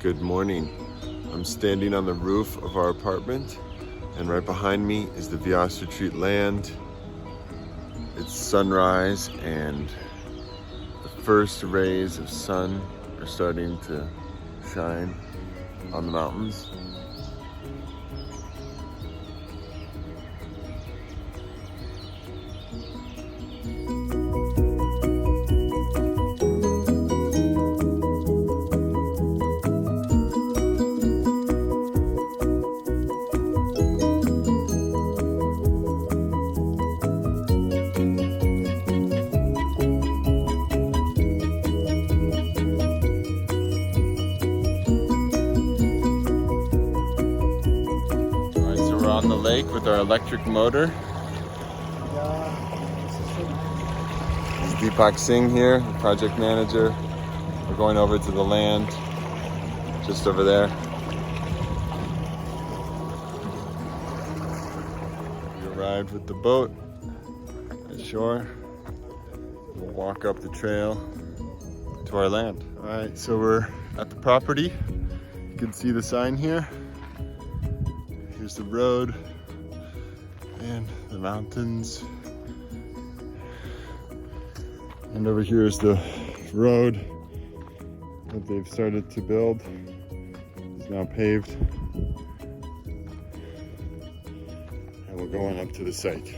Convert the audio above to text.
Good morning. I'm standing on the roof of our apartment, and right behind me is the Vyas Retreat land. It's sunrise, and the first rays of sun are starting to shine on the mountains. We're on the lake with our electric motor. This is Deepak Singh here, the project manager. We're going over to the land, just over there. We arrived with the boat at shore. We'll walk up the trail to our land. All right, so we're at the property. You can see the sign here. Here's the road and the mountains. And over here is the road that they've started to build. It's now paved. And we're going up to the site.